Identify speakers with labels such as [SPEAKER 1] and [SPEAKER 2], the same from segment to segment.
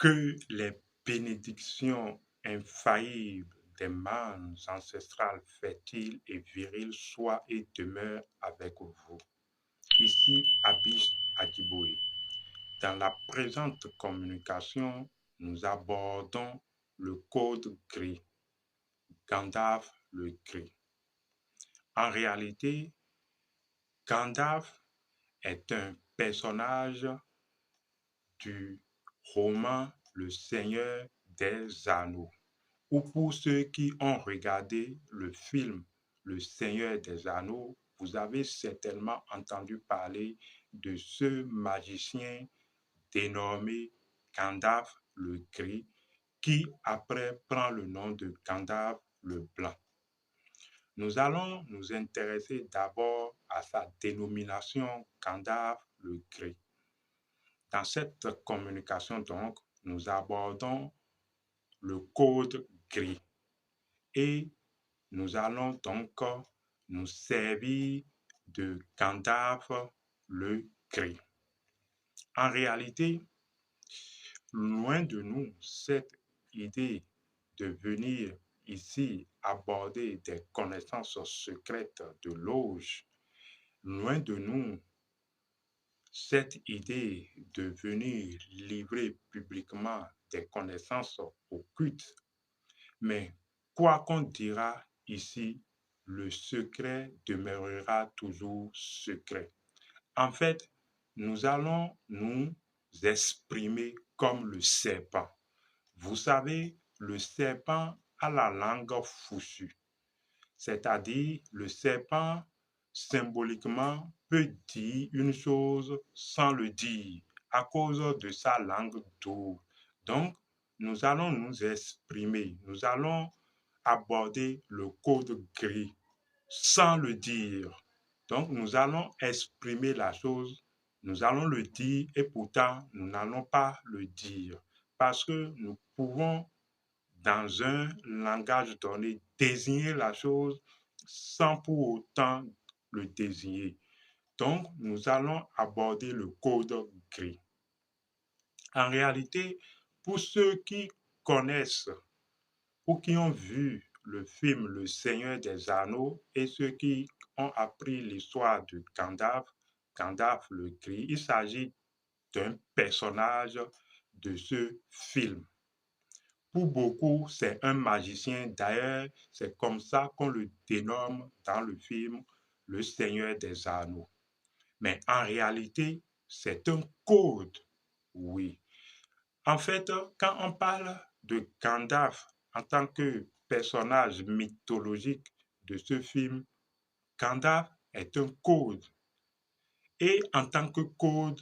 [SPEAKER 1] Que les bénédictions infaillibles des manes ancestrales fertiles et viriles soient et demeurent avec vous. Ici, Abish Adjiboye. Dans la présente communication, nous abordons le code gris, Gandalf le gris. En réalité, Gandalf est un personnage du roman Le Seigneur des Anneaux, ou pour ceux qui ont regardé le film Le Seigneur des Anneaux, vous avez certainement entendu parler de ce magicien dénommé Gandalf le Gris, qui après prend le nom de Gandalf le Blanc. Nous allons nous intéresser d'abord à sa dénomination Gandalf le Gris. Dans cette communication, donc, nous abordons le code gris et nous allons donc nous servir de Gandalf le Gris. En réalité, loin de nous cette idée de venir ici aborder des connaissances secrètes de l'auge, loin de nous cette idée de venir livrer publiquement des connaissances occultes. Mais quoi qu'on dira ici, le secret demeurera toujours secret. En fait, nous allons nous exprimer comme le serpent. Vous savez, le serpent a la langue fourchue, c'est-à-dire le serpent symboliquement peut dire une chose sans le dire à cause de sa langue dure. Donc, nous allons nous exprimer, nous allons aborder le code gris sans le dire. Donc, nous allons exprimer la chose, nous allons le dire et pourtant, nous n'allons pas le dire parce que nous pouvons, dans un langage donné, désigner la chose sans pour autant le désigner. Donc, nous allons aborder le code gris. En réalité, pour ceux qui connaissent ou qui ont vu le film Le Seigneur des Anneaux et ceux qui ont appris l'histoire de Gandalf, Gandalf le Gris, il s'agit d'un personnage de ce film. Pour beaucoup, c'est un magicien. D'ailleurs, c'est comme ça qu'on le dénomme dans le film Le Seigneur des Anneaux. Mais en réalité, c'est un code, oui. En fait, quand on parle de Gandalf en tant que personnage mythologique de ce film, Gandalf est un code. Et en tant que code,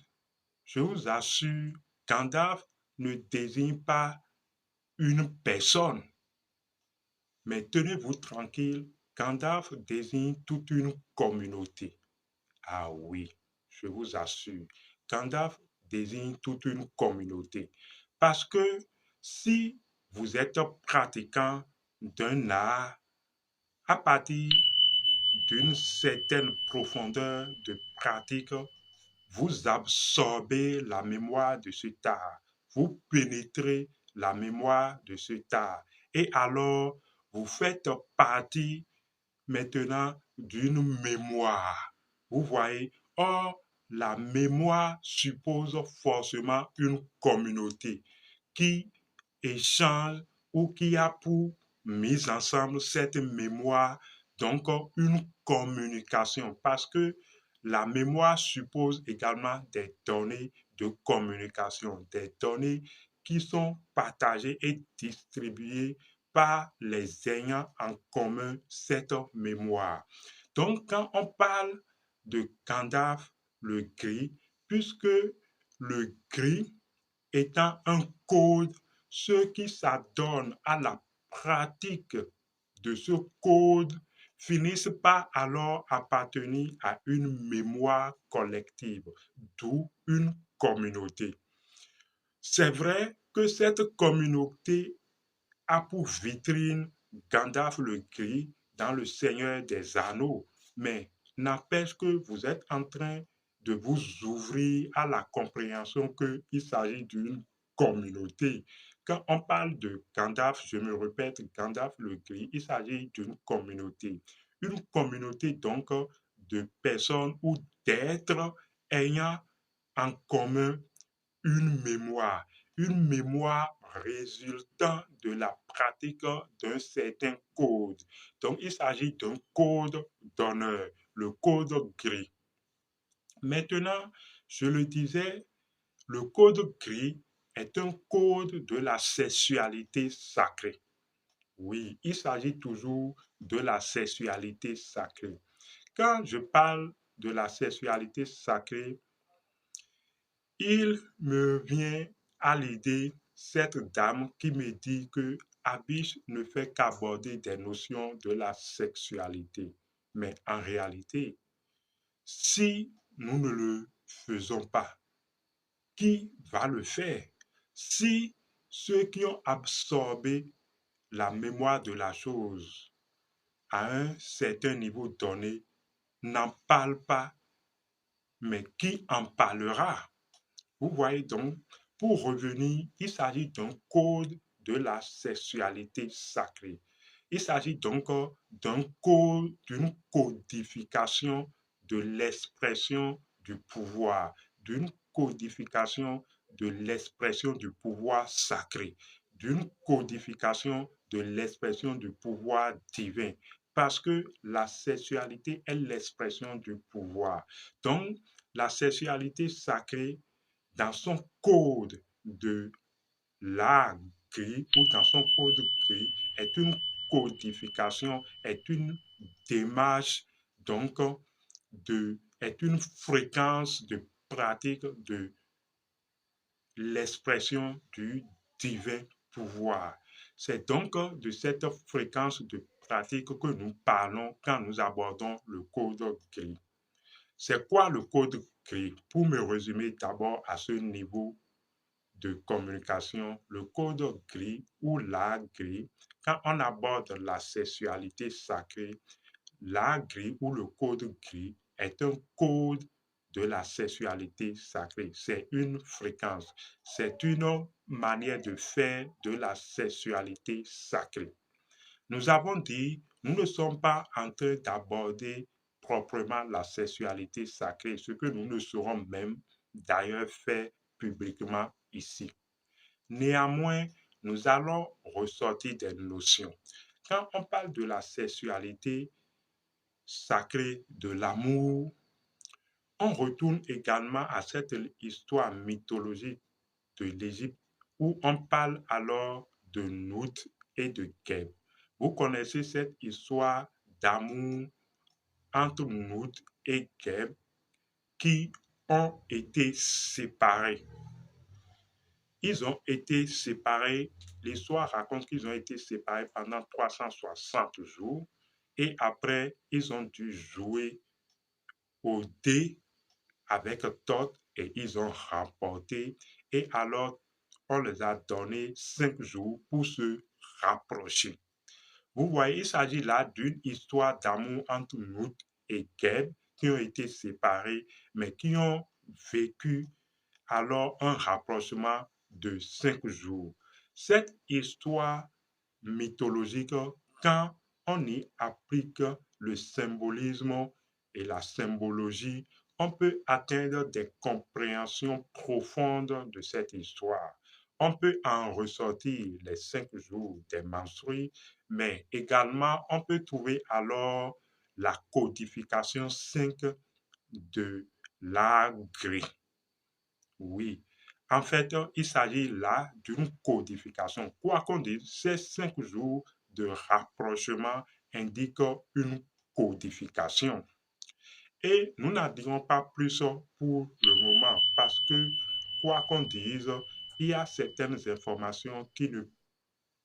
[SPEAKER 1] je vous assure, Gandalf ne désigne pas une personne. Mais tenez-vous tranquille, Gandalf désigne toute une communauté. Ah oui, je vous assure, Gandalf désigne toute une communauté. Parce que si vous êtes pratiquant d'un art à partir d'une certaine profondeur de pratique, vous absorbez la mémoire de cet art, vous pénétrez la mémoire de cet art. Et alors, vous faites partie maintenant d'une mémoire. Vous voyez, or, la mémoire suppose forcément une communauté qui échange ou qui a pour mise ensemble cette mémoire, donc une communication, parce que la mémoire suppose également des données de communication, des données qui sont partagées et distribuées par les ayants en commun cette mémoire. Donc, quand on parle de Gandalf le gris, puisque le gris étant un code, ceux qui s'adonnent à la pratique de ce code finissent par alors appartenir à une mémoire collective, d'où une communauté. C'est vrai que cette communauté a pour vitrine Gandalf le Gris dans Le Seigneur des Anneaux, mais n'empêche que vous êtes en train de vous ouvrir à la compréhension qu'il s'agit d'une communauté. Quand on parle de Gandalf, je me répète, Gandalf le gris, il s'agit d'une communauté. Une communauté donc de personnes ou d'êtres ayant en commun une mémoire résultant de la pratique d'un certain code. Donc, il s'agit d'un code d'honneur, le code gris. Maintenant, je le disais, le code gris est un code de la sexualité sacrée. Oui, il s'agit toujours de la sexualité sacrée. Quand je parle de la sexualité sacrée, il me vient à l'idée cette dame qui me dit que Abish ne fait qu'aborder des notions de la sexualité. Mais en réalité, si nous ne le faisons pas, qui va le faire? Si ceux qui ont absorbé la mémoire de la chose à un certain niveau donné n'en parlent pas, mais qui en parlera? Vous voyez donc, pour revenir, il s'agit d'un code de la sexualité sacrée. Il s'agit donc d'un code, d'une codification de l'expression du pouvoir, d'une codification de l'expression du pouvoir sacré, d'une codification de l'expression du pouvoir divin. Parce que la sexualité est l'expression du pouvoir. Donc, la sexualité sacrée dans son code de l'art gris ou dans son code gris est une codification, est une démarche, donc est une fréquence de pratique de l'expression du divin pouvoir. C'est donc de cette fréquence de pratique que nous parlons quand nous abordons le code gris. C'est quoi le code gris? Pour me résumer d'abord à ce niveau de communication, le code gris ou l'art gris, quand on aborde la sexualité sacrée, l'art gris ou le code gris est un code de la sexualité sacrée. C'est une fréquence, c'est une manière de faire de la sexualité sacrée. Nous avons dit, nous ne sommes pas en train d'aborder proprement la sexualité sacrée, ce que nous ne saurons même d'ailleurs faire publiquement ici. Néanmoins, nous allons ressortir des notions. Quand on parle de la sexualité sacrée, de l'amour, on retourne également à cette histoire mythologique de l'Égypte où on parle alors de Nout et de Geb. Vous connaissez cette histoire d'amour entre Nout et Geb qui ont été séparés. Ils ont été séparés, l'histoire raconte qu'ils ont été séparés pendant 360 jours et après, ils ont dû jouer au dé avec Thoth et ils ont remporté. Et alors, on les a donné 5 jours pour se rapprocher. Vous voyez, il s'agit là d'une histoire d'amour entre Nout et Geb qui ont été séparés, mais qui ont vécu alors un rapprochement de 5 jours. Cette histoire mythologique, quand on y applique le symbolisme et la symbologie, on peut atteindre des compréhensions profondes de cette histoire. On peut en ressortir les 5 jours des menstrues, mais également on peut trouver alors la codification 5 de l'art gris. Oui. En fait, il s'agit là d'une codification. Quoi qu'on dise, ces 5 jours de rapprochement indiquent une codification. Et nous n'en dirons pas plus pour le moment parce que, quoi qu'on dise, il y a certaines informations qui ne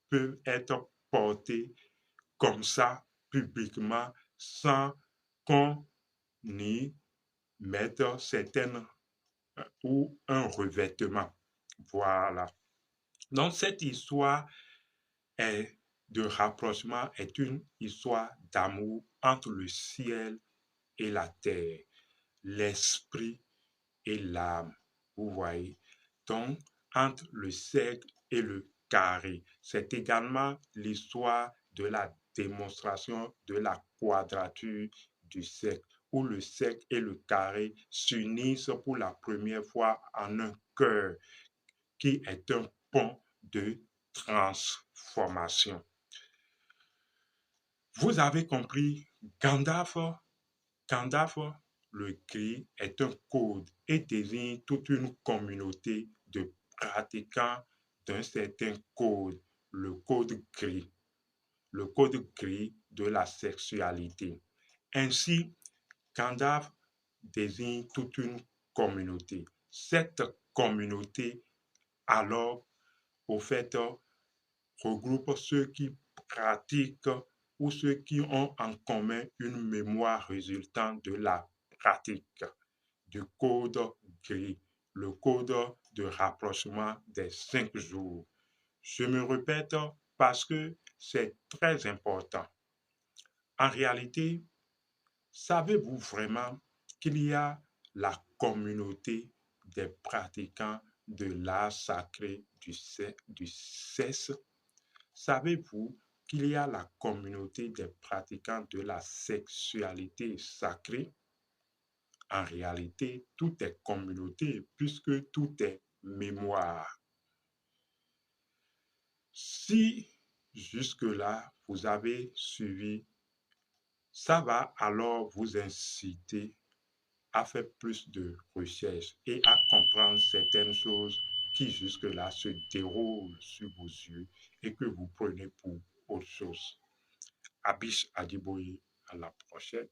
[SPEAKER 1] peuvent être portées comme ça publiquement sans qu'on y mette certaines ou un revêtement. Voilà. Donc cette histoire est de rapprochement est une histoire d'amour entre le ciel et la terre, l'esprit et l'âme. Vous voyez. Donc entre le cercle et le carré. C'est également l'histoire de la démonstration de la quadrature du cercle, où le cercle et le carré s'unissent pour la première fois en un cœur, qui est un pont de transformation. Vous avez compris, Gandalf, Gandalf le gris est un code et désigne toute une communauté de pratiquants d'un certain code, le code gris de la sexualité. Ainsi, Gandalf désigne toute une communauté. Cette communauté, alors, au fait, regroupe ceux qui pratiquent ou ceux qui ont en commun une mémoire résultant de la pratique du code gris, le code de rapprochement des 5 jours. Je me répète parce que c'est très important. En réalité, savez-vous vraiment qu'il y a la communauté des pratiquants de l'art sacré du sexe? Savez-vous qu'il y a la communauté des pratiquants de la sexualité sacrée? En réalité, tout est communauté puisque tout est mémoire. Si jusque-là vous avez suivi, ça va alors vous inciter à faire plus de recherches et à comprendre certaines choses qui jusque-là se déroulent sur vos yeux et que vous prenez pour autre chose. Abish Adiboye, à la prochaine.